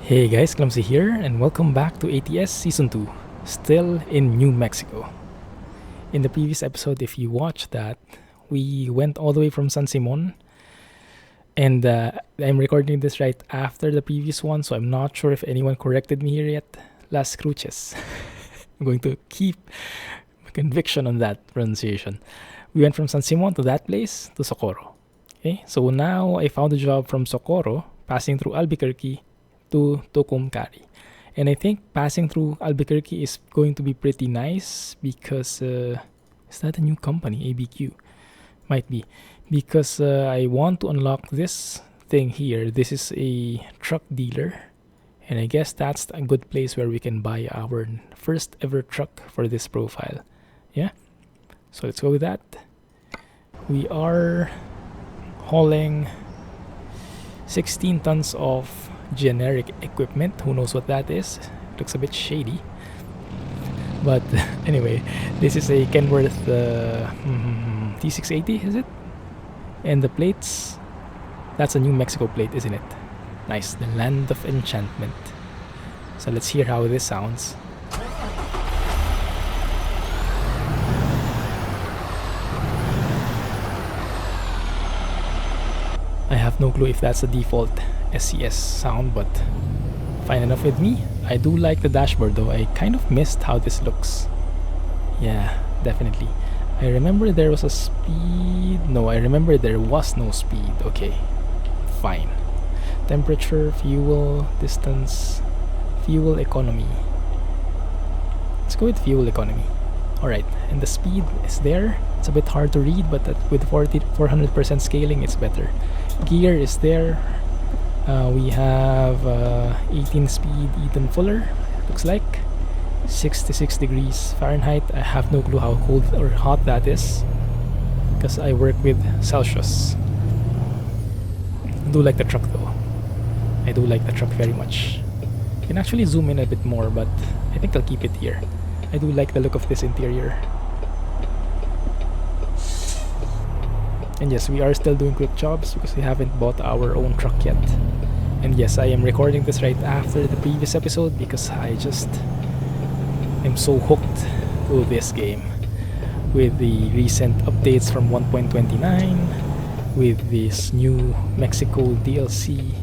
Hey guys, Clumsy here, and welcome back to ATS Season 2, still in New Mexico. In the previous episode, if you watched that, we went all the way from San Simon, and I'm recording this right after the previous one, so I'm not sure if anyone corrected me here yet. Las Cruces. I'm going to keep my conviction on that pronunciation. We went from San Simon to that place to Socorro. Okay, so now I found a job from Socorro, passing through Albuquerque to Tucumcari. And I think passing through Albuquerque is going to be pretty nice because is that a new company? ABQ might be, because I want to unlock this thing here. This is a truck dealer, and I guess that's a good place where we can buy our first ever truck for this profile. Yeah, so let's go with that. We are hauling 16 tons of generic equipment. Who knows what that is? Looks a bit shady, but anyway, this is a Kenworth T680, is it? And the plates, that's a New Mexico plate, isn't it? Nice, the land of enchantment. So let's hear how this sounds. I have no clue if that's the default SCS sound, but fine enough with me. I do like the dashboard though. I kind of missed how this looks. Yeah, definitely. I remember there was a speed. No, I remember there was no speed. Okay, fine. Temperature, fuel, distance, fuel economy. Let's go with fuel economy. Alright, and the speed is there. It's a bit hard to read, but with 400% scaling, it's better. Gear is there. We have 18 speed Eaton Fuller, looks like 66 degrees Fahrenheit. I have no clue how cold or hot that is because I work with Celsius. I do like the truck though. I do like the truck very much. You can actually zoom in a bit more, but I think I'll keep it here. I do like the look of this interior. And yes, we are still doing quick jobs because we haven't bought our own truck yet. And yes, I am recording this right after the previous episode because I just am so hooked to this game. With the recent updates from 1.29, with this New Mexico DLC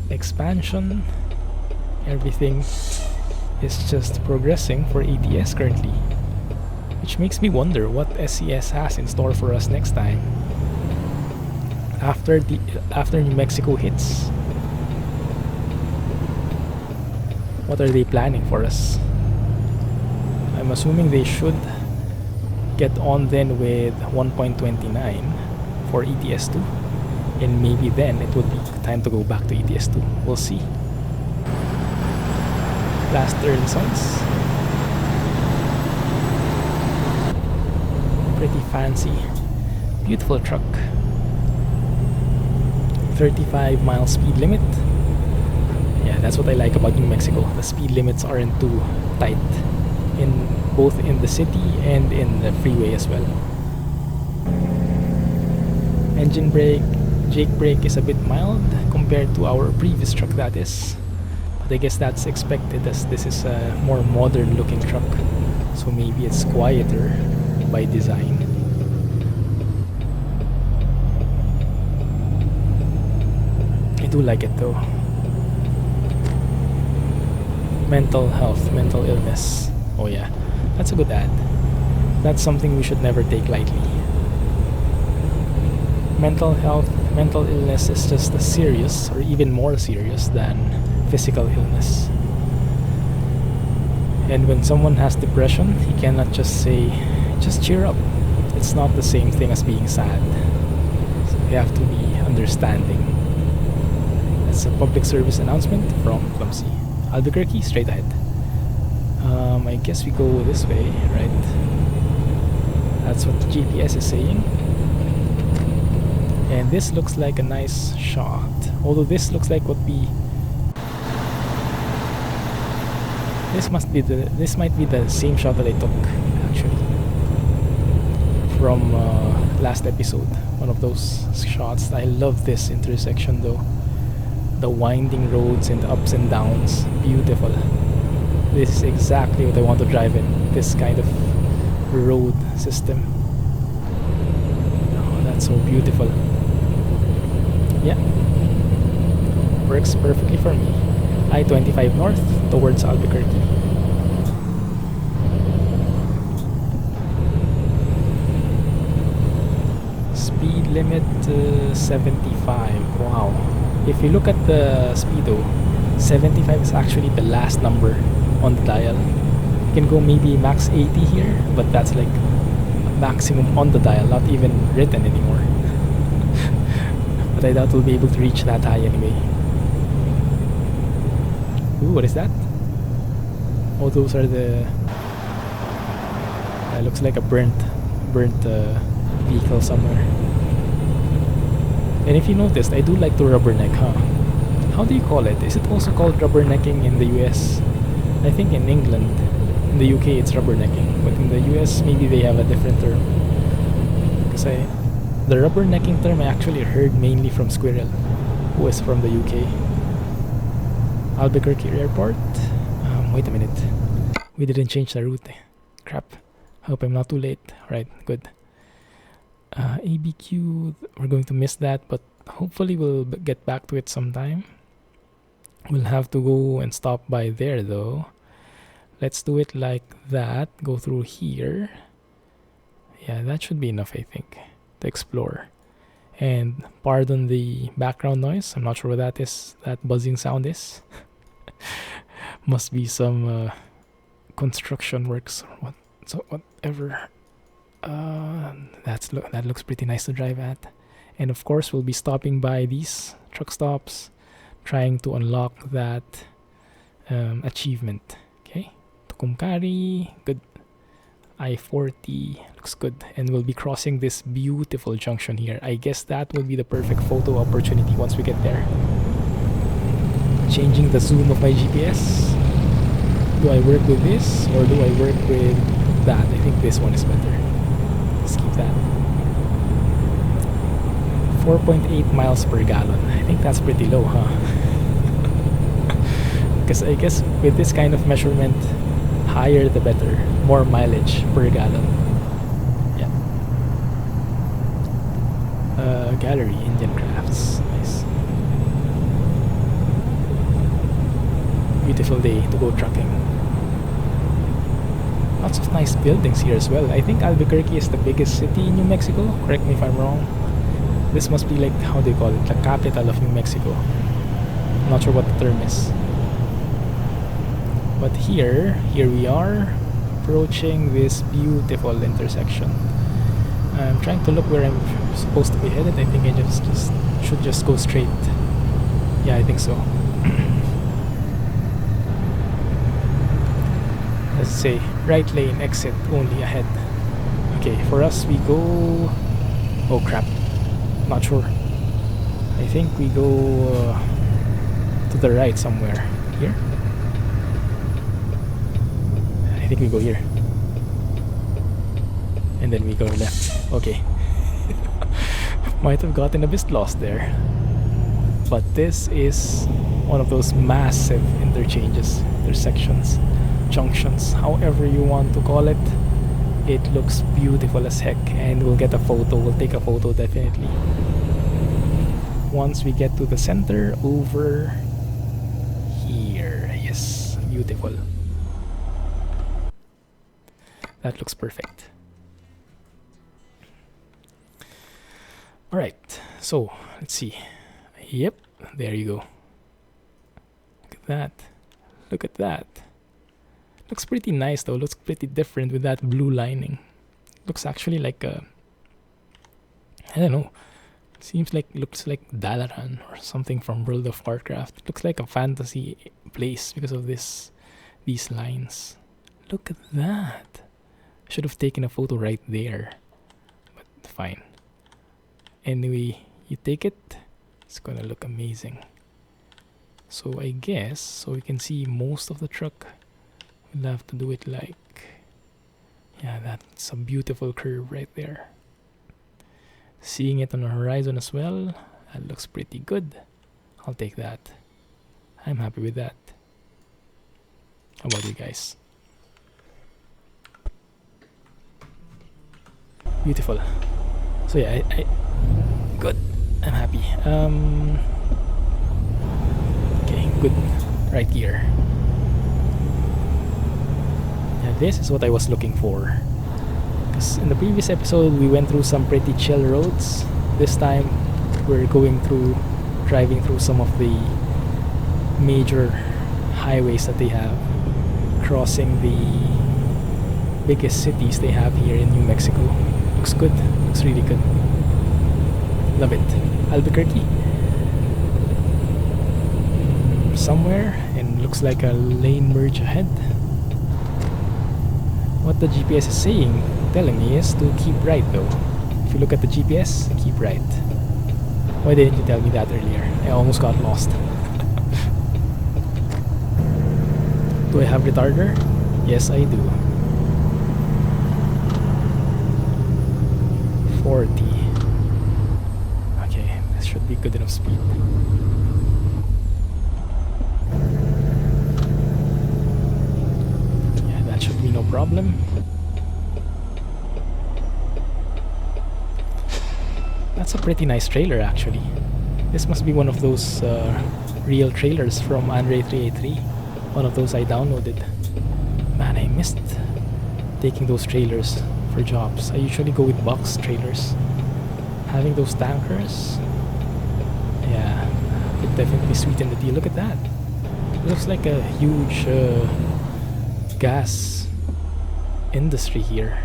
expansion, everything is just progressing for ATS currently. Which makes me wonder what SCS has in store for us next time. After New Mexico hits, what are they planning for us? I'm assuming they should get on then with 1.29 for ETS2, and maybe then it would be time to go back to ETS2. We'll see. Last early songs. Pretty fancy, beautiful truck. 35 mile speed limit. Yeah, that's what I like about New Mexico. The speed limits aren't too tight, in both in the city and in the freeway as well. Engine brake, Jake brake is a bit mild compared to our previous truck, that is. But I guess that's expected as this is a more modern looking truck, so maybe it's quieter by design. I do like it though. Mental health, mental illness. Oh yeah, that's a good ad. That's something we should never take lightly. Mental health, mental illness is just as serious or even more serious than physical illness. And when someone has depression, he cannot just say, just cheer up. It's not the same thing as being sad. So you have to be understanding. That's a public service announcement from Clumsy. Albuquerque, straight ahead. I guess we go this way, right? That's what the GPS is saying. And this looks like a nice shot. Although this looks like what we... This might be the same shot that I took, actually, from last episode. One of those shots. I love this intersection though. the winding roads and the ups and downs. Beautiful. This is exactly what I want to drive in. This kind of road system. Oh, that's so beautiful. Yeah. Works perfectly for me. I-25 north towards Albuquerque. Speed limit 75. Wow. If you look at the speedo, 75 is actually the last number on the dial. You can go maybe max 80 here, but that's like maximum on the dial, not even written anymore. But I doubt we'll be able to reach that high anyway. Ooh, what is that? Oh, those are the... looks like a burnt vehicle somewhere. And if you noticed, I do like to rubberneck, huh? How do you call it? Is it also called rubbernecking in the US? I think in England, in the UK it's rubbernecking, but in the US maybe they have a different term. Because the rubbernecking term I actually heard mainly from Squirrel, who is from the UK. Albuquerque Airport. Wait a minute. We didn't change the route. Crap. Hope I'm not too late. Right, good. ABQ, we're going to miss that, but hopefully we'll get back to it sometime. We'll have to go and stop by there though. Let's do it like that. Go through here. Yeah, that should be enough, I think, to explore. And pardon the background noise. I'm not sure what that is. That buzzing sound is. Must be some construction works or what. So whatever. That looks pretty nice to drive at. And of course, we'll be stopping by these truck stops, trying to unlock that achievement. Okay, Tucumcari, good. I-40 looks good, and we'll be crossing this beautiful junction here. I guess that will be the perfect photo opportunity once we get there. Changing the zoom of my GPS. Do I work with this or do I work with that? I think this one is better. Let's keep that. 4.8 miles per gallon. I think that's pretty low, huh? Because I guess with this kind of measurement, higher the better. More mileage per gallon. Yeah. Gallery, Indian crafts. Nice. Beautiful day to go trucking. Lots of nice buildings here as well. I think Albuquerque is the biggest city in New Mexico. Correct me if I'm wrong. This must be like, how do you call it? The capital of New Mexico. I'm not sure what the term is. But here we are approaching this beautiful intersection. I'm trying to look where I'm supposed to be headed. I think I just should just go straight. Yeah, I think so. Let's say right lane exit only ahead. Okay, for us we go... Oh crap, not sure. I think we go to the right somewhere. Here? I think we go here. And then we go left. Okay. Might have gotten a bit lost there. But this is one of those massive intersections, junctions, however you want to call it. It looks beautiful as heck, and we'll get a photo. We'll take a photo definitely once we get to the center over here. Yes, beautiful. That looks perfect. Alright, so let's see. Yep, there you go. Look at that. Look at that. Looks pretty nice though. Looks pretty different with that blue lining. Looks actually like a... I don't know. Looks like Dalaran or something from World of Warcraft. Looks like a fantasy place because of these lines. Look at that. Should have taken a photo right there. But fine. Anyway, you take it. It's gonna look amazing. So I guess, so we can see most of the truck, we'll have to do it like... Yeah, that's a beautiful curve right there. Seeing it on the horizon as well, that looks pretty good. I'll take that. I'm happy with that. How about you guys? Beautiful. So yeah, I good. I'm happy. Okay, good. Right gear. Yeah, this is what I was looking for. Because in the previous episode, we went through some pretty chill roads. This time, we're driving through some of the major highways that they have, crossing the biggest cities they have here in New Mexico. Looks good. Looks really good. Love it. Albuquerque. Somewhere, and looks like a lane merge ahead. What the GPS is telling me is to keep right though. If you look at the GPS, keep right. Why didn't you tell me that earlier? I almost got lost. Do I have retarder? Yes, I do. 40. Okay, this should be good enough speed. Yeah, that should be no problem. That's a pretty nice trailer actually. This must be one of those real trailers from Andre 383. One of those I downloaded. Man, I missed taking those trailers for jobs. I usually go with box trailers. Having those tankers, yeah, could definitely sweeten the deal. Look at that. It looks like a huge gas industry here.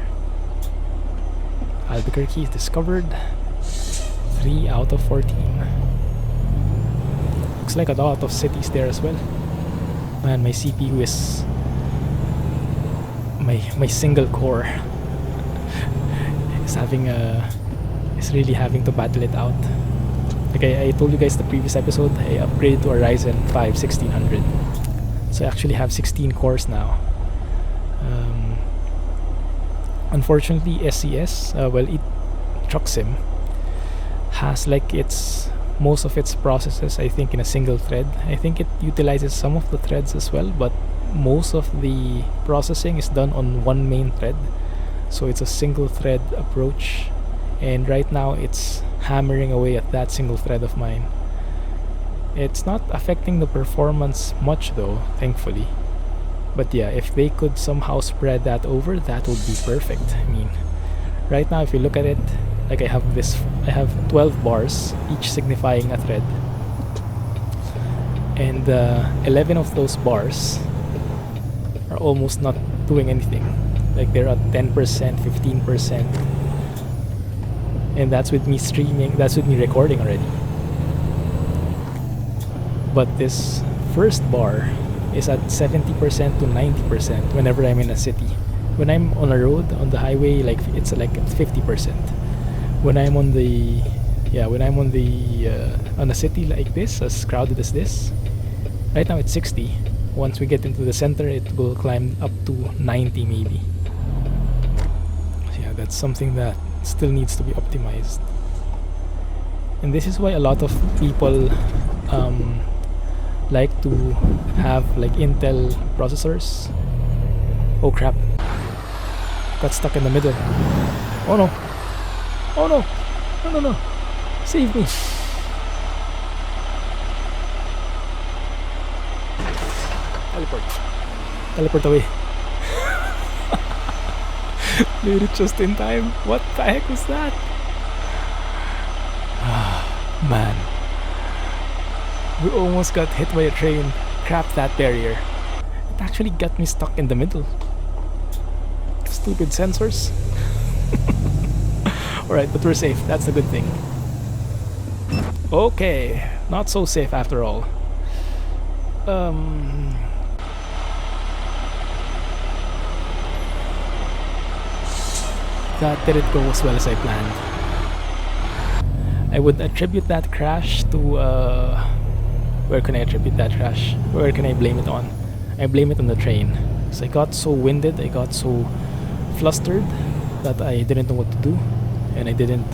Albuquerque is discovered. 3 out of 14. Looks like a lot of cities there as well. Man, my CPU is my single core is really having to battle it out. Like I told you guys the previous episode, I upgraded to a Ryzen 5 1600. So I actually have 16 cores now. Unfortunately, SCS, Truck Sim has like most of its processes, I think, in a single thread. I think it utilizes some of the threads as well, but most of the processing is done on one main thread. So it's a single thread approach, and right now it's hammering away at that single thread of mine. It's not affecting the performance much though, thankfully. But yeah, if they could somehow spread that over, that would be perfect. I mean, right now if you look at it, like I have 12 bars, each signifying a thread, and 11 of those bars are almost not doing anything. Like they're at 10%, 15%, and that's with me streaming, that's with me recording already. But this first bar is at 70% to 90% whenever I'm in a city. When I'm on a road, on the highway, like it's like 50%. When I'm on the on a city like this, as crowded as this, right now it's 60. Once we get into the center, it will climb up to 90 maybe. So yeah, that's something that still needs to be optimized. And this is why a lot of people like to have like Intel processors. Oh crap, got stuck in the middle. Oh no, oh no, no, no, no, save me. Teleport away. Made it just in time. What the heck was that? Man, we almost got hit by a train. Crap, that barrier. It actually got me stuck in the middle. Stupid sensors. Alright, but we're safe. That's the good thing. Okay, not so safe after all. That didn't go as well as I planned. I would attribute that crash to where can I attribute that crash? Where can I blame it on? I blame it on the train. So I got so winded, I got so flustered that I didn't know what to do, and I didn't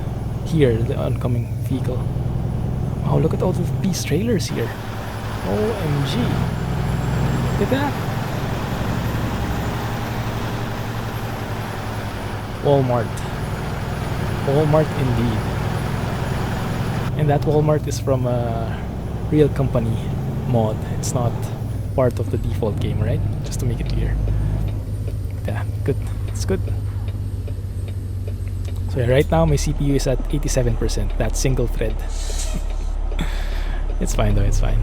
hear the oncoming vehicle. Wow, look at all of these trailers here. OMG. Look at that. Walmart. Walmart indeed. And that Walmart is from a real company mod. It's not part of the default game, right? Just to make it clear. Yeah, good. It's good. So yeah, right now my CPU is at 87%. That's single thread. It's fine though, it's fine.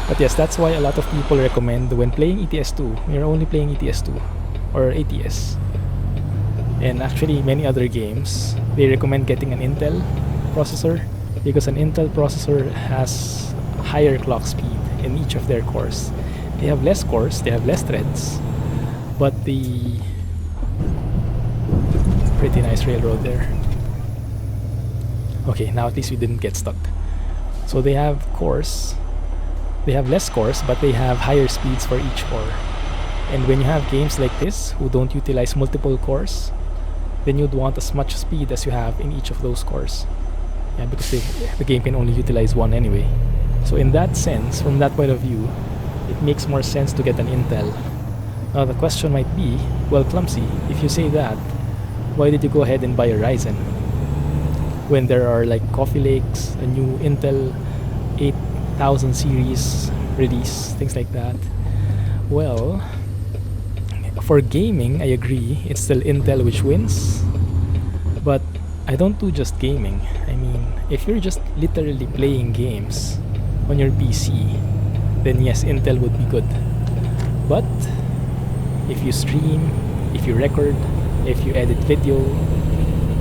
But yes, that's why a lot of people recommend when playing ETS2, you're only playing ETS2 or ATS. And actually many other games, they recommend getting an Intel processor because an Intel processor has higher clock speed in each of their cores. They have less cores, they have less threads, but the pretty nice railroad there. Okay, now at least we didn't get stuck. So they have cores, they have less cores, but they have higher speeds for each core. And when you have games like this who don't utilize multiple cores, then you'd want as much speed as you have in each of those cores. Yeah, because the game can only utilize one anyway. So in that sense, from that point of view, it makes more sense to get an Intel. Now the question might be, well, Clumsy, if you say that, why did you go ahead and buy a Ryzen? When there are like Coffee Lakes, a new Intel 8000 series release, things like that. Well, for gaming, I agree, it's still Intel which wins. But I don't do just gaming. I mean, if you're just literally playing games on your PC, then yes, Intel would be good. But if you stream, if you record, if you edit video,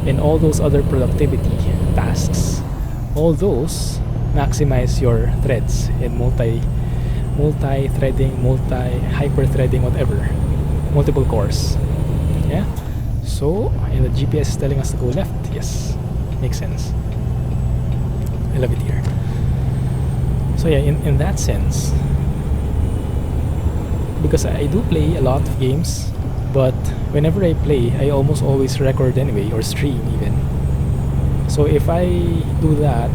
and all those other productivity tasks, all those maximize your threads in multi-threading, hyper-threading, whatever. Multiple cores. Yeah? So, and the GPS is telling us to go left. Yes. Makes sense. I love it here. So yeah, in that sense, because I do play a lot of games, but whenever I play, I almost always record anyway, or stream even. So if I do that,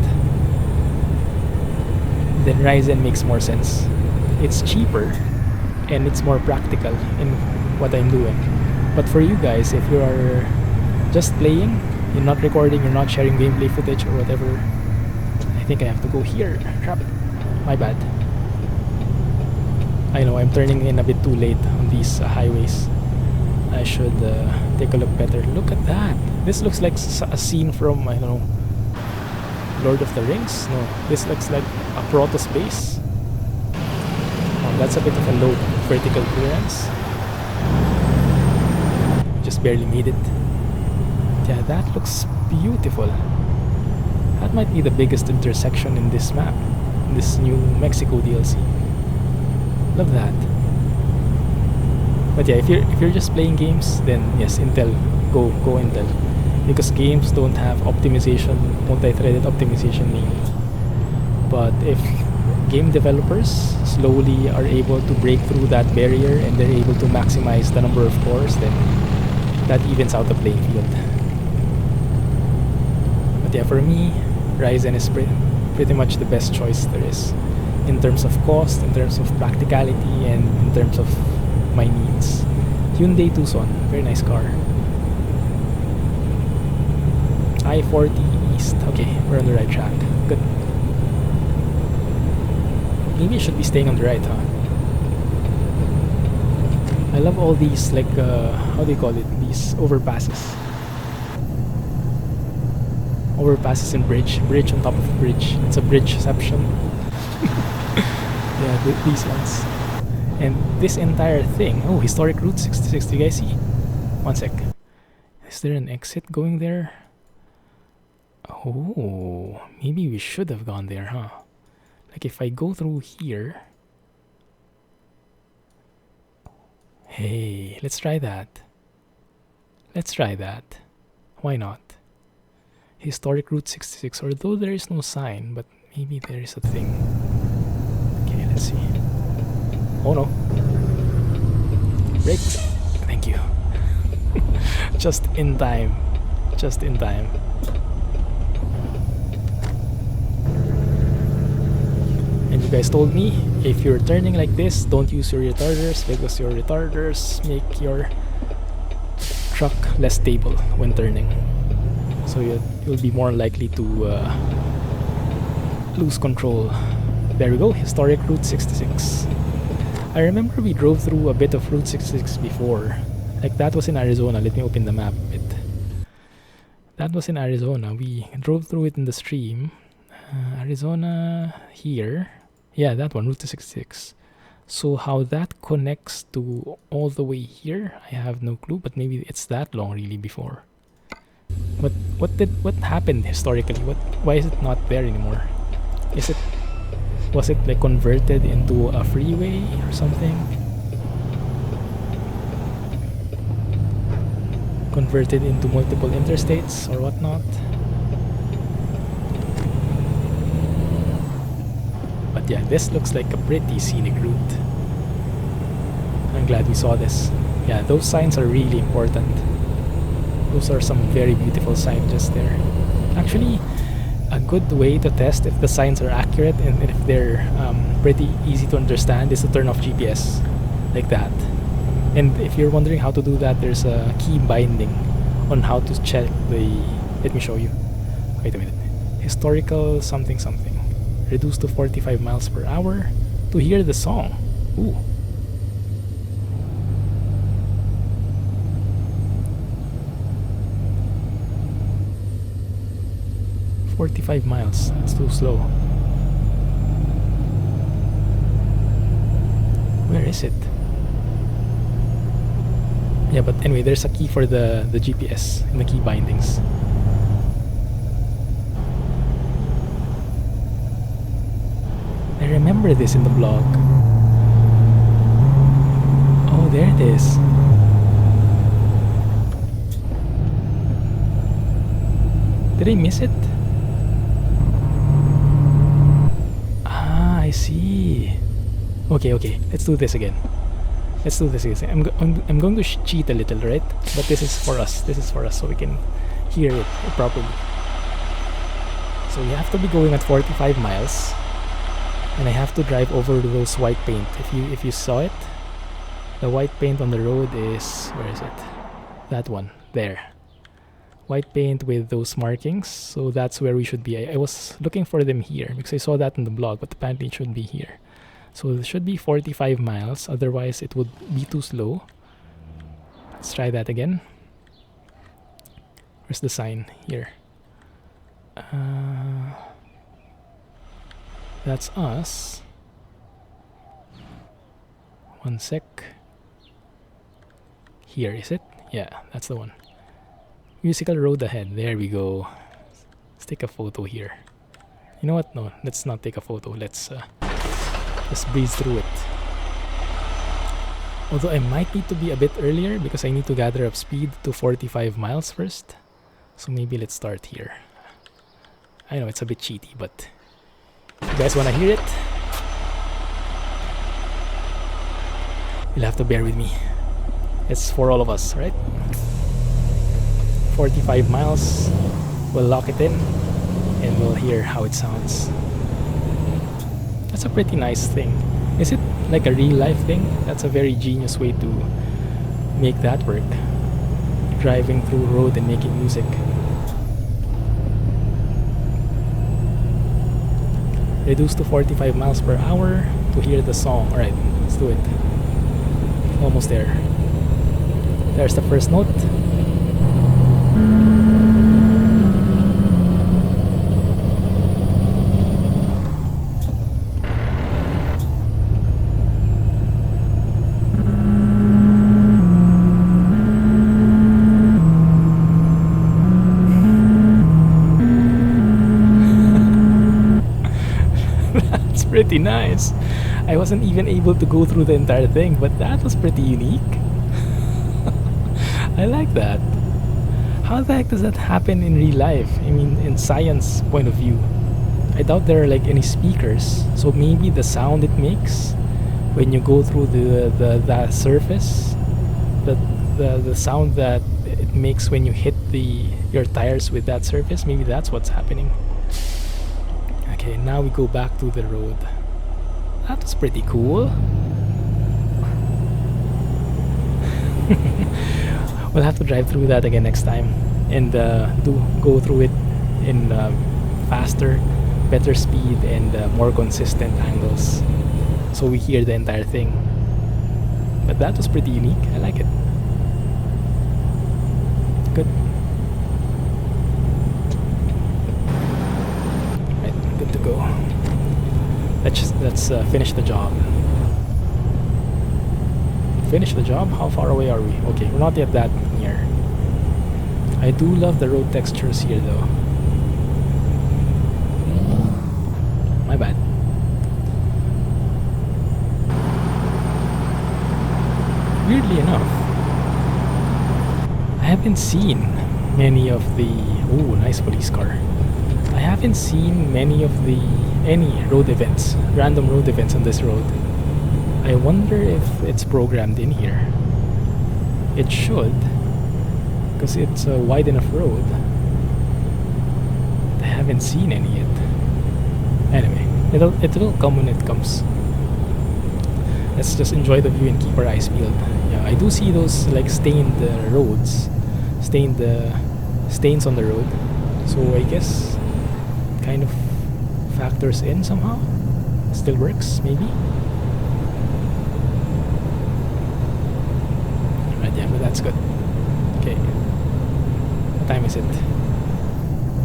then Ryzen makes more sense. It's cheaper, and it's more practical in what I'm doing. But for you guys, if you are just playing, you're not recording, you're not sharing gameplay footage or whatever, I think I have to go here. Crap. My bad. I know, I'm turning in a bit too late on these highways. I should take a look better. Look at that. This looks like a scene from, I don't know, Lord of the Rings? No, this looks like a Protoss base. Oh, that's a bit of a low vertical clearance. Just barely made it. Yeah, that looks beautiful. That might be the biggest intersection in this map, in this new Mexico DLC. Love that. But yeah, if you're just playing games, then yes, Intel, go Intel, because games don't have optimization, multi-threaded optimization mainly. But if game developers slowly are able to break through that barrier and they're able to maximize the number of cores, then that evens out the playing field. But yeah, for me, Ryzen is pretty much the best choice there is, in terms of cost, in terms of practicality, and in terms of my needs. Hyundai Tucson, very nice car. I-40 East. Okay, we're on the right track. Good. Maybe I should be staying on the right, huh? I love all these, like, how do you call it? These overpasses. Overpasses and bridge on top of bridge. It's a bridgeception. Yeah, these ones. And this entire thing. Oh, historic Route 66. Do you guys see? One sec. Is there an exit going there? Oh, maybe we should have gone there, huh? Like if I go through here. Hey, let's try that. Let's try that. Why not? Historic Route 66, although there is no sign, but maybe there is a thing. Okay, let's see. Oh no. Break. Thank you. Just in time. Just in time. You guys told me if you're turning like this, don't use your retarders because your retarders make your truck less stable when turning. So you'll be more likely to lose control. There we go, historic Route 66. I remember we drove through a bit of Route 66 before. Like that was in Arizona. Let me open the map a bit. That was in Arizona. We drove through it in the stream. Arizona here. Yeah, that one, Route 66. So how that connects to all the way here, I have no clue, but maybe it's that long really before. But what happened historically? Why is it not there anymore? Was it like converted into a freeway or something? Converted into multiple interstates or whatnot? But yeah, this looks like a pretty scenic route. I'm glad we saw this. Yeah, those signs are really important. Those are some very beautiful signs just there. Actually, a good way to test if the signs are accurate and if they're pretty easy to understand is to turn off GPS like that. And if you're wondering how to do that, there's a key binding on how to check the... Let me show you. Wait a minute. Historical something something. Reduced to 45 miles per hour to hear the song. Ooh. $45 miles. That's too slow. Where is it? Yeah, but anyway, there's a key for the GPS and the key bindings. I remember this in the blog. Oh, there it is. Did I miss it? Ah, I see. Okay, let's do this again. I'm going to cheat a little, right? But this is for us. So we can hear it properly. So we have to be going at 45 miles. And I have to drive over those white paint. If you saw it, the white paint on the road is... Where is it? That one. There. White paint with those markings. So that's where we should be. I was looking for them here because I saw that in the blog, but apparently it should be here. So it should be 45 miles. Otherwise, it would be too slow. Let's try that again. Where's the sign? Here. That's us. One sec. Here, is it? Yeah, that's the one. Musical road ahead. There we go. Let's take a photo here. You know what? No, let's not take a photo. Let's just breeze through it. Although I might need to be a bit earlier because I need to gather up speed to 45 miles first. So maybe let's start here. I know it's a bit cheaty, but if you guys want to hear it, you'll have to bear with me. It's for all of us, right? 45 miles. We'll lock it in and we'll hear how it sounds. That's a pretty nice thing. Is it like a real life thing? That's a very genius way to make that work. Driving through road and making music. Reduced to 45 miles per hour to hear the song. Alright, let's do it. Almost there. There's the first note. Pretty nice. I wasn't even able to go through the entire thing, but that was pretty unique. I like that. How the heck does that happen in real life? I mean, in science point of view. I doubt there are like any speakers, so maybe the sound it makes when you go through the surface, the sound that it makes when you hit your tires with that surface, maybe that's what's happening. Okay, now we go back to the road. That was pretty cool. We'll have to drive through that again next time and go through it in faster, better speed, and more consistent angles, so we hear the entire thing. But that was pretty unique. I like it. Good. Right, good to go. Let's finish the job. Finish the job? How far away are we? Okay, we're not yet that near. I do love the road textures here though. My bad. Weirdly enough, I haven't seen many of the... Ooh, nice police car. I haven't seen any road events, random road events on this road. I wonder if it's programmed in here. It should, because it's a wide enough road. I haven't seen any yet. Anyway, it'll come when it comes. Let's just enjoy the view and keep our eyes peeled. Yeah, I do see those like stained roads, stains on the road. So I guess kind of factors in somehow. Still works, maybe. Yeah, but that's good. Okay. What time is it?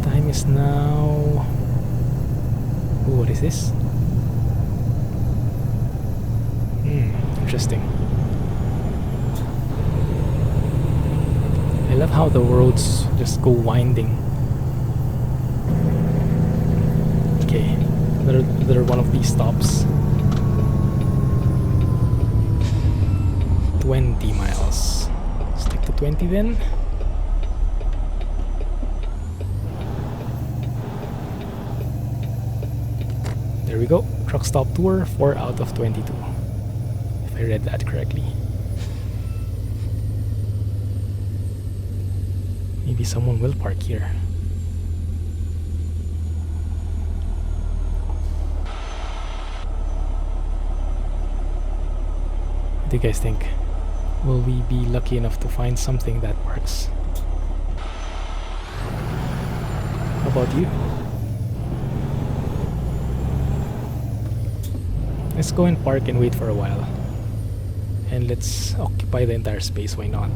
Time is now... Ooh, what is this? Interesting. I love how the roads just go winding. Okay. Another one of these stops. 20 miles. Stick to 20 then. There we go. Truck stop tour, 4 out of 22. If I read that correctly. Maybe someone will park here. What do you guys think? Will we be lucky enough to find something that parks? How about you? Let's go and park and wait for a while. And let's occupy the entire space, why not?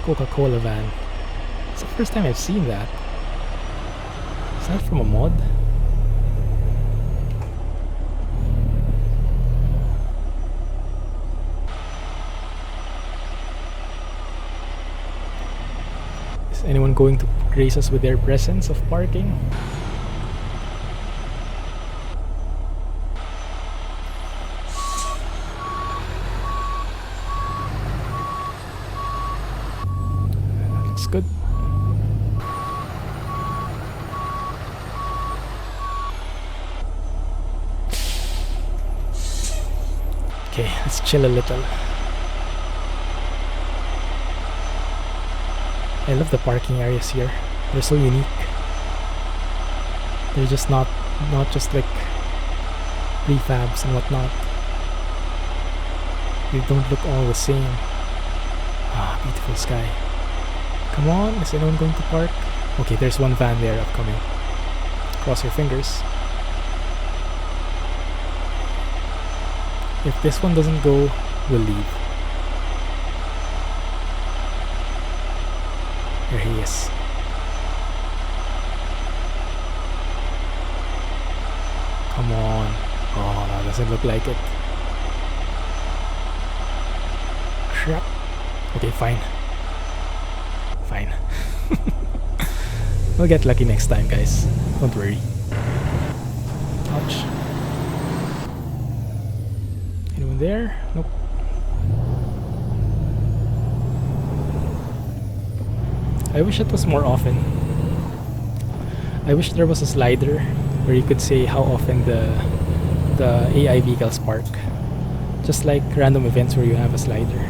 Coca-Cola van. It's the first time I've seen that. Is that from a mod? Is anyone going to grace us with their presence of parking? Looks good. Okay, let's chill a little. I love the parking areas here. They're so unique. They're just not just like prefabs and whatnot. They don't look all the same. Ah, beautiful sky. Come on, is anyone going to park? Okay, there's one van there upcoming. Cross your fingers. If this one doesn't go, we'll leave. There he is. Come on. Oh, that doesn't look like it. Crap. Okay, fine. Fine. We'll get lucky next time, guys. Don't worry. Ouch. Anyone there? Nope. I wish it was more often. I wish there was a slider where you could say how often the AI vehicles park. Just like random events where you have a slider.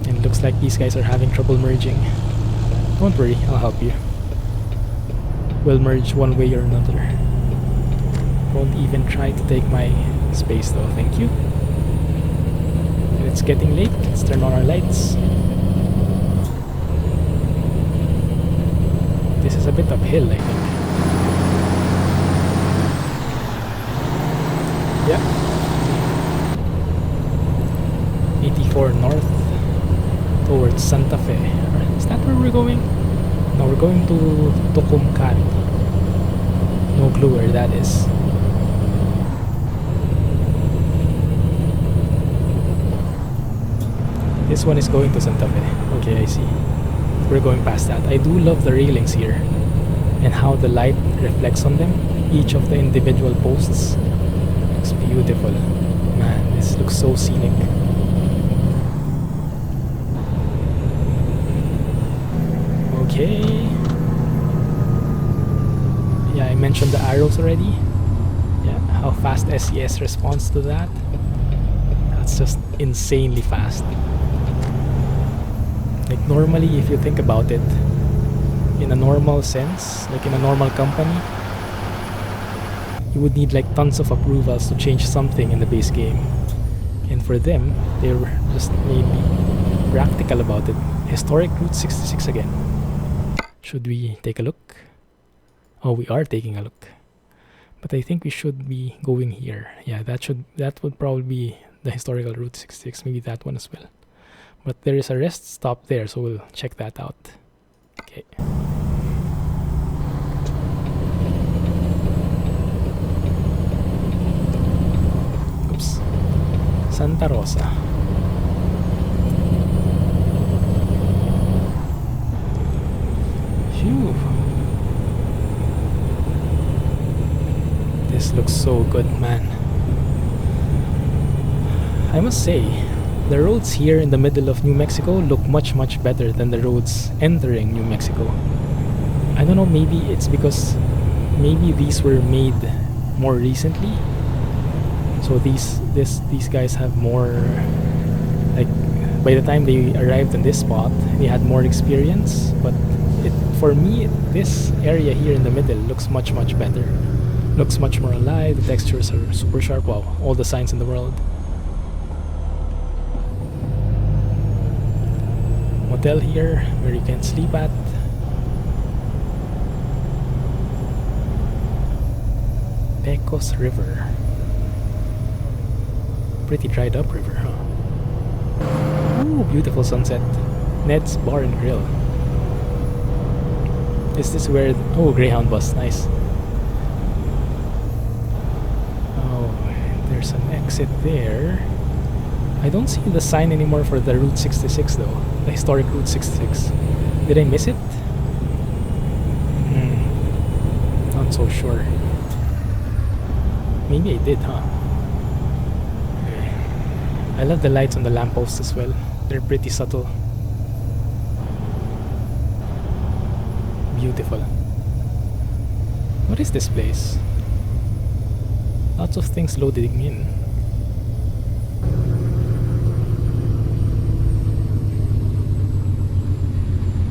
And it looks like these guys are having trouble merging. Don't worry, I'll help you. We'll merge one way or another. Don't even try to take my space though, thank you. And it's getting late, let's turn on our lights. This is a bit uphill, I think. Yeah. 84 north towards Santa Fe. Is that where we're going? No, we're going to Tucumcari. No clue where that is. This one is going to Santa Fe. Okay, I see. We're going past that. I do love the railings here and how the light reflects on them. Each of the individual posts. It's beautiful. Man, this looks so scenic. Okay. Yeah, I mentioned the arrows already. Yeah, how fast SCS responds to that. That's just insanely fast. Like normally, if you think about it, in a normal sense, like in a normal company, you would need like tons of approvals to change something in the base game. And for them, they were just mainly practical about it. Historic Route 66 again. Should we take a look? Oh, we are taking a look. But I think we should be going here. Yeah, that would probably be the historical Route 66, maybe that one as well. But there is a rest stop there, so we'll check that out. Okay. Oops. Santa Rosa. Phew. This looks so good, man. I must say, the roads here in the middle of New Mexico look much better than the roads entering New Mexico. I don't know, maybe it's because maybe these were made more recently. So these guys have more, like, by the time they arrived in this spot, they had more experience. But for me, this area here in the middle looks much better. Looks much more alive. The textures are super sharp. Wow, all the signs in the world. Motel here where you can sleep at. Pecos River. Pretty dried up river, huh? Ooh, beautiful sunset. Ned's Bar and Grill. Is this where... Oh, Greyhound bus, nice. Oh, there's an exit there. I don't see the sign anymore for the Route 66 though. The historic Route 66. Did I miss it? Not so sure. Maybe I did, huh? Okay. I love the lights on the lampposts as well. They're pretty subtle. Beautiful. What is this place? Lots of things loading in.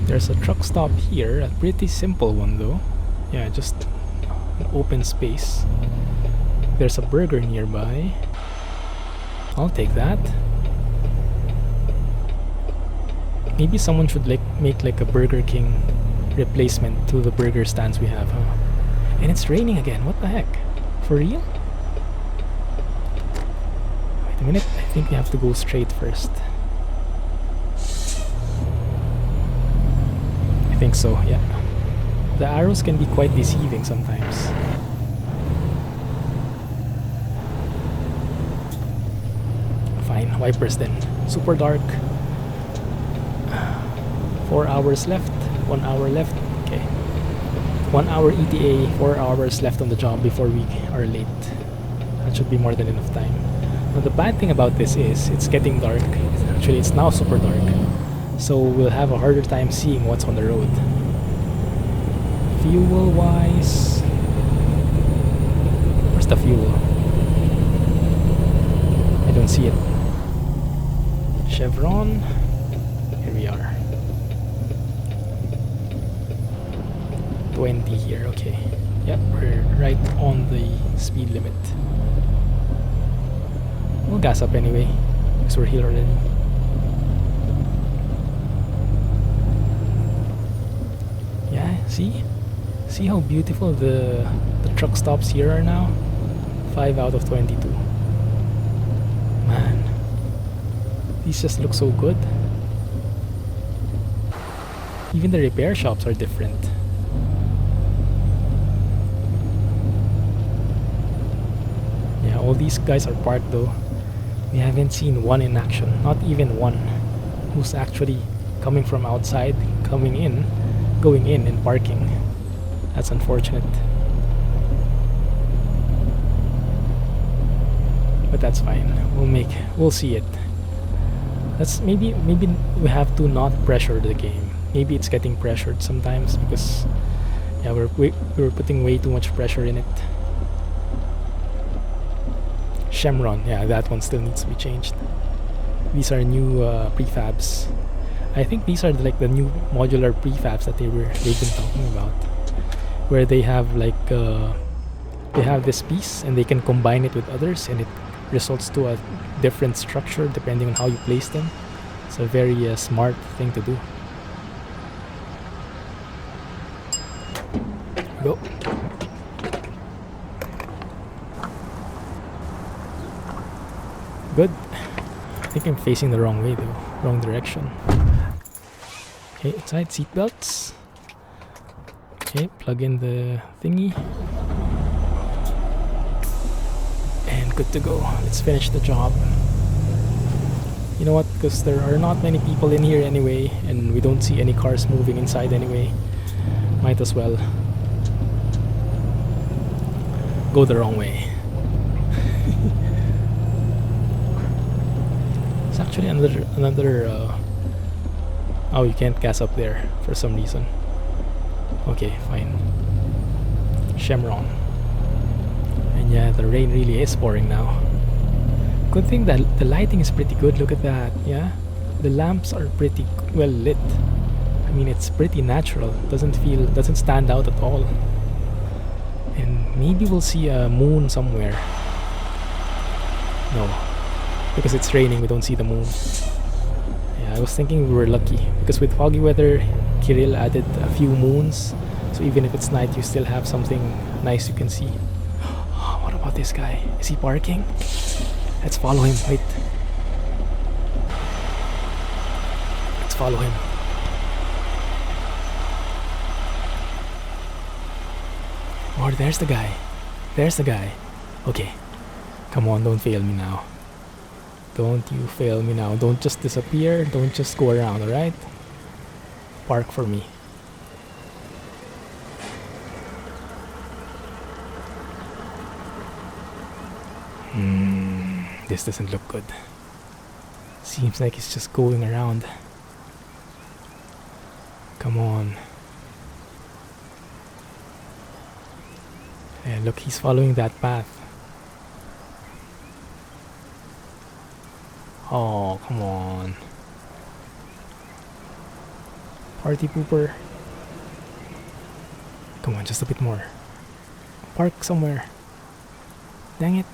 There's a truck stop here, a pretty simple one though. Yeah, just an open space. There's a burger nearby. I'll take that. Maybe someone should make like a Burger King replacement to the burger stands we have, huh? And it's raining again, what the heck? For real? Wait a minute, I think we have to go straight first. I think so, yeah. The arrows can be quite deceiving sometimes. Fine, wipers then. Super dark. 4 hours left. 1 hour left. Okay. 1 hour ETA, 4 hours left on the job before we are late. That should be more than enough time. Now the bad thing about this is it's getting dark. Actually, it's now super dark. So we'll have a harder time seeing what's on the road. Fuel wise, where's the fuel? I don't see it. Chevron, here we are. 20 here. Okay. Yep, we're right on the speed limit. We'll gas up anyway, because we're here already. Yeah, see? See how beautiful the truck stops here are now? 5 out of 22. Man, these just look so good. Even the repair shops are different. Yeah, all these guys are parked though. We haven't seen one in action, not even one, who's actually coming from outside, going in and parking. That's unfortunate. But that's fine. We'll see it. That's maybe we have to not pressure the game. Maybe it's getting pressured sometimes because yeah, we're putting way too much pressure in it. Chevron, yeah, that one still needs to be changed. These are new prefabs. I think these are like the new modular prefabs that they've been talking about, where they have like they have this piece and they can combine it with others, and it results to a different structure depending on how you place them. It's a very smart thing to do. Go. Good. I think I'm facing the wrong way though. Wrong direction. Okay, inside seatbelts. Okay, plug in the thingy. And good to go. Let's finish the job. You know what? Because there are not many people in here anyway, and we don't see any cars moving inside anyway. Might as well go the wrong way. It's actually another oh, you can't gas up there for some reason. Okay, fine. Chevron. And yeah, the rain really is pouring now. Good thing that the lighting is pretty good. Look at that. Yeah, the lamps are pretty well lit. I mean, it's pretty natural. Doesn't stand out at all. And maybe we'll see a moon somewhere. No, because it's raining, we don't see the moon. Yeah, I was thinking we were lucky because with foggy weather, Kirill added a few moons, so even if it's night, you still have something nice you can see. What about this guy? Is he parking? Let's follow him. Wait. Let's follow him. Oh, there's the guy. There's the guy. Okay. Come on, don't fail me now. Don't you fail me now. Don't just disappear. Don't just go around, alright? Park for me. This doesn't look good. Seems like he's just going around. Come on. Yeah, look, he's following that path. Oh, come on. Party pooper. Come on, just a bit more. Park somewhere. Dang it.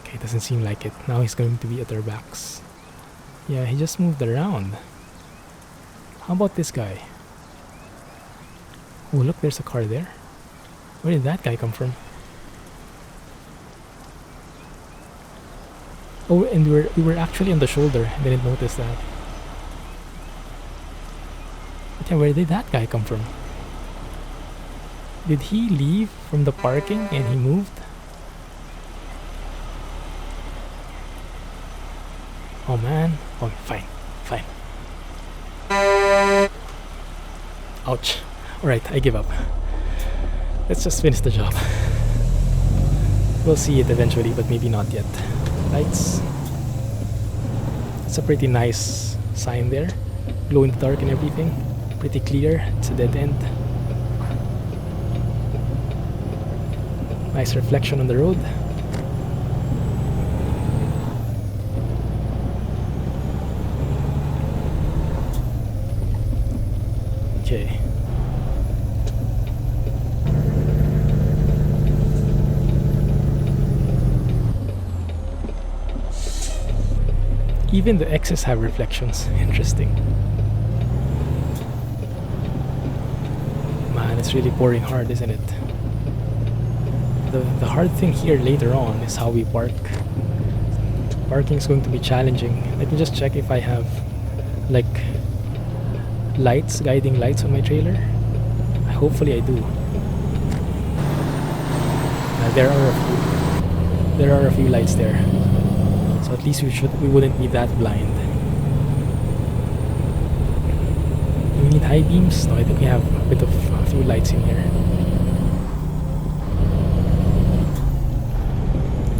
Okay, doesn't seem like it. Now he's going to be at our backs. Yeah, he just moved around. How about this guy? Oh, look, there's a car there. Where did that guy come from? Oh, and we were actually on the shoulder. I didn't notice that. But yeah, where did that guy come from? Did he leave from the parking and he moved? Oh man. Oh, fine. Fine. Ouch. Alright, I give up. Let's just finish the job. We'll see it eventually, but maybe not yet. Lights. It's a pretty nice sign there. Glow in the dark and everything. Pretty clear. It's a dead end. Nice reflection on the road. Even the X's have reflections. Interesting. Man, it's really pouring hard, isn't it? The hard thing here later on is how we park. Parking is going to be challenging. Let me just check if I have like lights, guiding lights on my trailer. Hopefully I do. There are a few lights there, so at least we wouldn't be that blind. Do we need high beams? No, I think we have a few lights in here.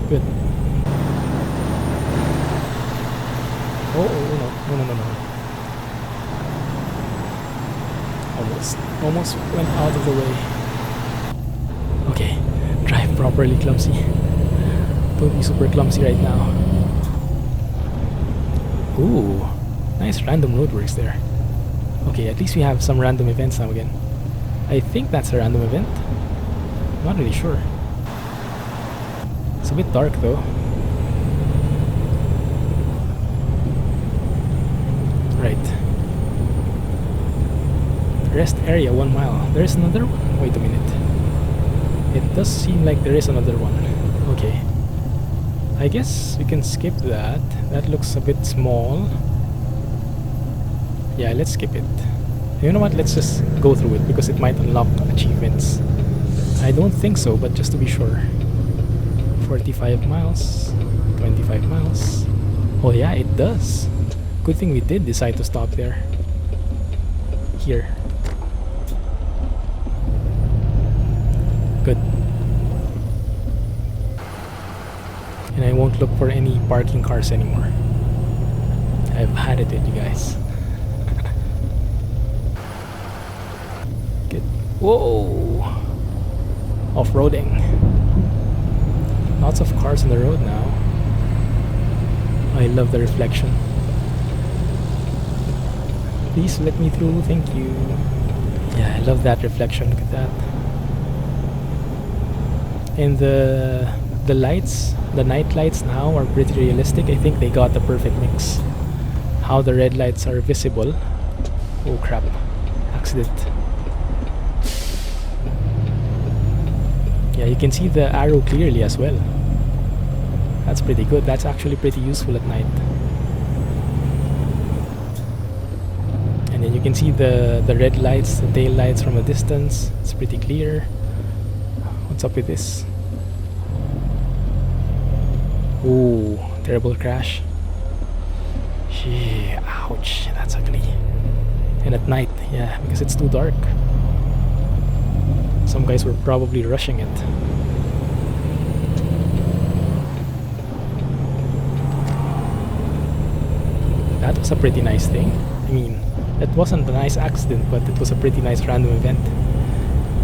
Good. Oh no. Almost went out of the way. Okay, drive properly, Clumsy. Don't be super clumsy right now. Ooh, nice random roadworks there. Okay, at least we have some random events now again. I think that's a random event. I'm not really sure. It's a bit dark though. Right. Rest area 1 mile. There's another one? Wait a minute. It does seem like there is another one. Okay. I guess we can skip that. That looks a bit small. Yeah, let's skip it. You know what? Let's just go through it because it might unlock achievements. I don't think so, but just to be sure. 45 miles. 25 miles. Oh yeah, it does. Good thing we did decide to stop there. Here. Good. And I won't look for any parking cars anymore. I've had it with you guys. Good. Whoa! Off-roading. Lots of cars on the road now. I love the reflection. Please let me through, thank you. Yeah, I love that reflection, look at that. And the lights, the night lights now are pretty realistic. I think they got the perfect mix. How the red lights are visible. Oh crap, accident. Yeah, you can see the arrow clearly as well. That's pretty good. That's actually pretty useful at night. And then you can see the red lights, the tail lights from a distance. It's pretty clear. What's up with this? Ooh, terrible crash. Gee, ouch, that's ugly. And at night, yeah, because it's too dark. Some guys were probably rushing it. That was a pretty nice thing. I mean, it wasn't a nice accident, but it was a pretty nice random event.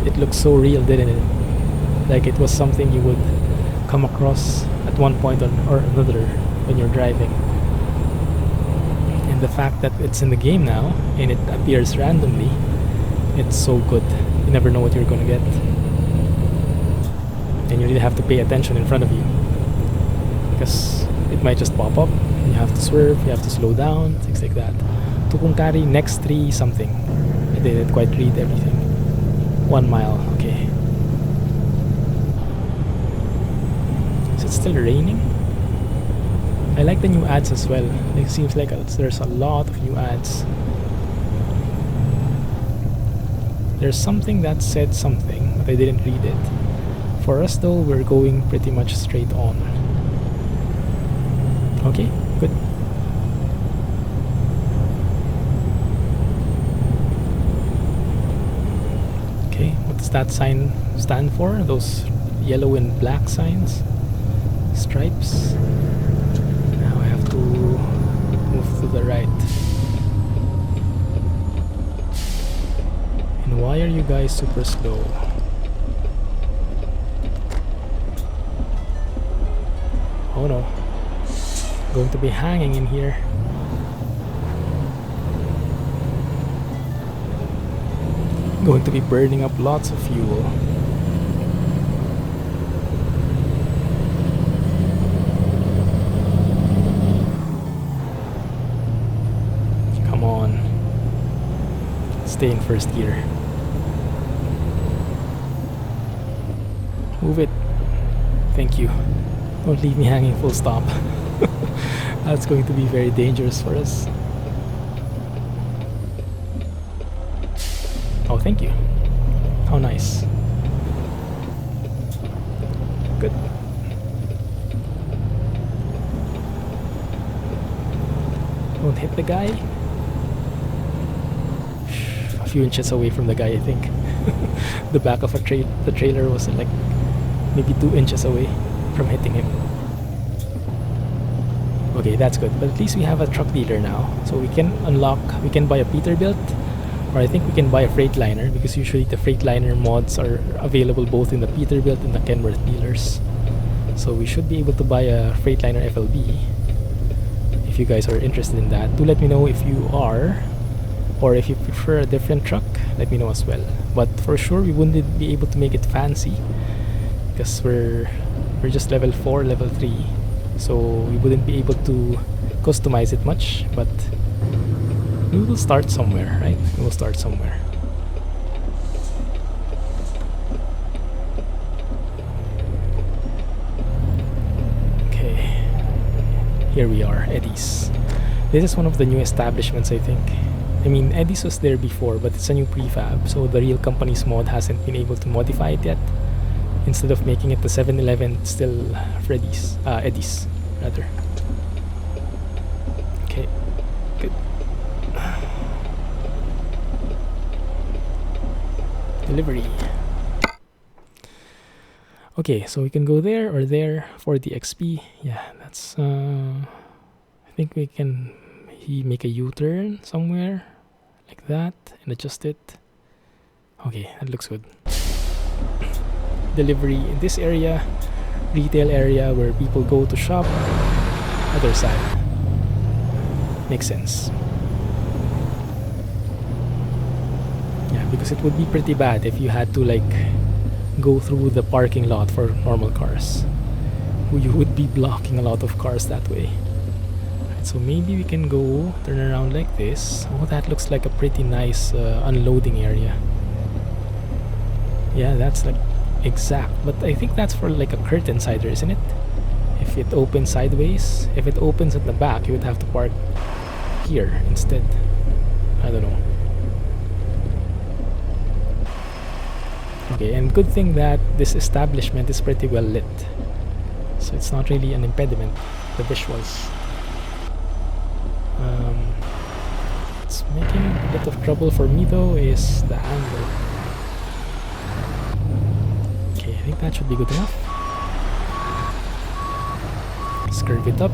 It looked so real, didn't it? Like it was something you would come across at one point or another when you're driving. And the fact that it's in the game now and it appears randomly, it's so good. You never know what you're gonna get. And you really have to pay attention in front of you, because it might just pop up. You have to swerve, you have to slow down, things like that. Tukunkari, next 3 something. I didn't quite read everything. 1 mile, okay. Is it still raining? I like the new ads as well. It seems like there's a lot of new ads. There's something that said something, but I didn't read it. For us though, we're going pretty much straight on. Okay, good. Okay, what does that sign stand for? Those yellow and black signs? Stripes? Now I have to move to the right. And why are you guys super slow? Oh no. Going to be hanging in here. Going to be burning up lots of fuel. Stay in first gear. Move it. Thank you. Don't leave me hanging full stop. That's going to be very dangerous for us. Oh, thank you. How nice. Good. Don't hit the guy. A few inches away from the guy, I think. The back of the trailer was like maybe 2 inches away from hitting him. Okay, that's good. But at least we have a truck dealer now, so we can buy a Peterbilt, or I think we can buy a Freightliner, because usually the Freightliner mods are available both in the Peterbilt and the Kenworth dealers. So we should be able to buy a Freightliner FLB. If you guys are interested in that, do let me know if you are, or if you prefer a different truck, let me know as well. But for sure we wouldn't be able to make it fancy, because we're just level 4, level 3, so we wouldn't be able to customize it much, but we will start somewhere, right? We will start somewhere. Okay, here we are, Eddie's. This is one of the new establishments, I think. I mean, Eddie's was there before, but it's a new prefab, so the real company's mod hasn't been able to modify it yet. Instead of making it the 7-Eleven, it's still Eddie's, rather. Okay, good. Delivery. Okay, so we can go there or there for the XP. Yeah, that's I think we can make a U-turn somewhere like that and adjust it. Okay, that looks good. Delivery in this area, retail area where people go to shop. Other side. Makes sense. Yeah, because it would be pretty bad if you had to like go through the parking lot for normal cars. You would be blocking a lot of cars that way. Right, so maybe we can go turn around like this. Oh, that looks like a pretty nice unloading area. Yeah, that's like exact, but I think that's for like a curtain sider, isn't it? If it opens sideways, if it opens at the back, you would have to park here instead. I don't know. Okay, and good thing that this establishment is pretty well lit, so it's not really an impediment, the visuals. What's making a bit of trouble for me though is the angle. Okay, I think that should be good enough. Let's curve it up.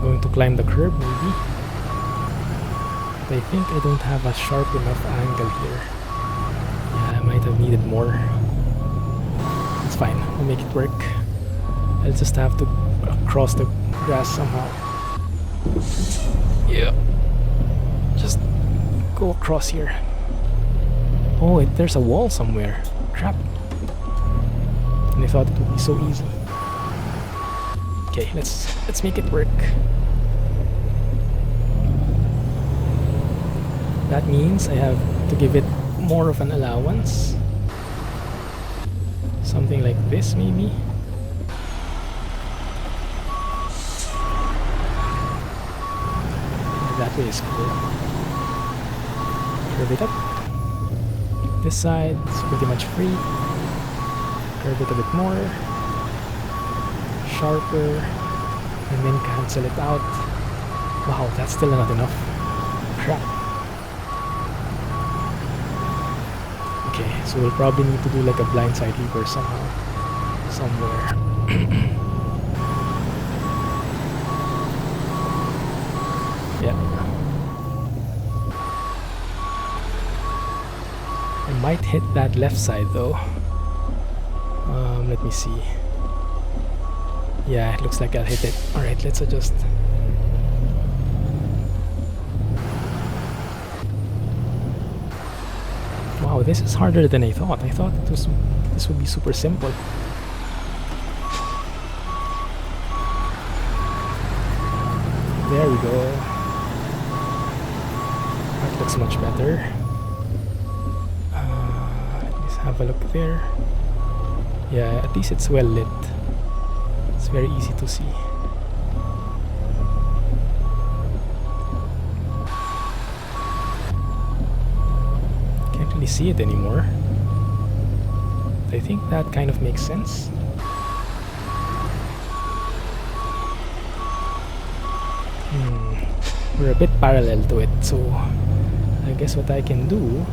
Going to climb the curb maybe. But I think I don't have a sharp enough angle here. Yeah, I might have needed more. It's fine, we'll make it work. I'll just have to cross the grass somehow. Yeah. Just go across here. Oh, there's a wall somewhere. Crap. And I thought it would be so easy. Okay, let's make it work. That means I have to give it more of an allowance. Something like this maybe. That way is cool. Curve it up. This side is pretty much free. Curve it a bit more. Sharper. And then cancel it out. Wow, that's still not enough. Crap. Okay, so we'll probably need to do like a blindside lever somehow. Somewhere. Yeah. I might hit that left side though. Let me see. Yeah, it looks like I'll hit it. Alright, let's adjust. Wow, this is harder than I thought. I thought this would be super simple. There we go. That looks much better. Let's have a look there. Yeah, at least it's well lit. It's very easy to see. Can't really see it anymore. I think that kind of makes sense. We're a bit parallel to it, so I guess what I can do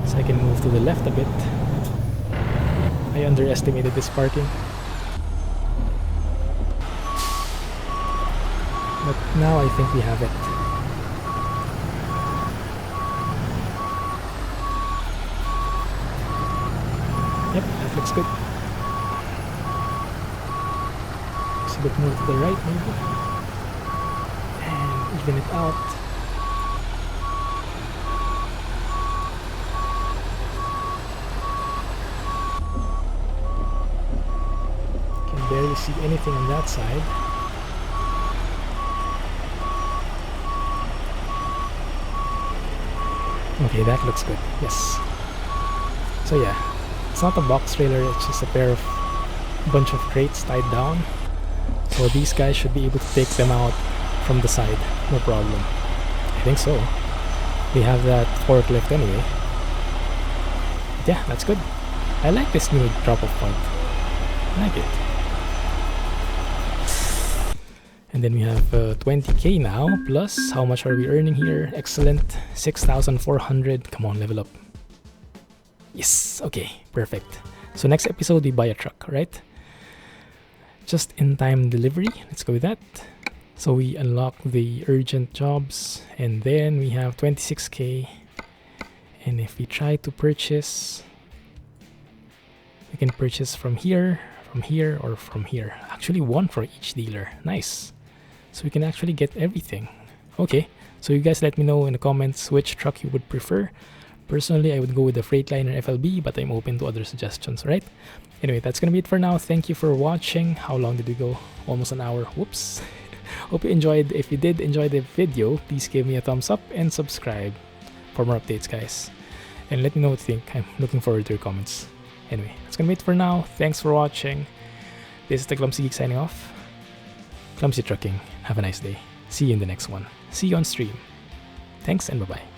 is I can move to the left a bit. I underestimated this parking. But now I think we have it. Yep, that looks good. Just a bit more to the right maybe. And even it out. Can barely see anything on that side. Okay, that looks good. Yes. So yeah, it's not a box trailer, it's just a bunch of crates tied down. So these guys should be able to take them out from the side, no problem. I think so. They have that forklift anyway. But yeah, that's good. I like this new drop-off point. I like it. And then we have 20k now, plus how much are we earning here? Excellent, 6,400. Come on, level up. Yes, okay, perfect. So next episode we buy a truck, right? Just in time delivery, let's go with that. So we unlock the urgent jobs, and then we have 26k. And if we try to purchase, we can purchase from here, or from here. Actually one for each dealer, nice. So we can actually get everything. Okay, so you guys let me know in the comments which truck you would prefer. Personally, I would go with the Freightliner FLB, but I'm open to other suggestions, right? Anyway, that's gonna be it for now. Thank you for watching. How long did we go? Almost an hour. Whoops. Hope you enjoyed. If you did enjoy the video, please give me a thumbs up and subscribe for more updates, guys. And let me know what you think. I'm looking forward to your comments. Anyway, that's gonna be it for now. Thanks for watching. This is the Clumsy Geek signing off. Clumsy Trucking. Have a nice day. See you in the next one. See you on stream. Thanks and bye-bye.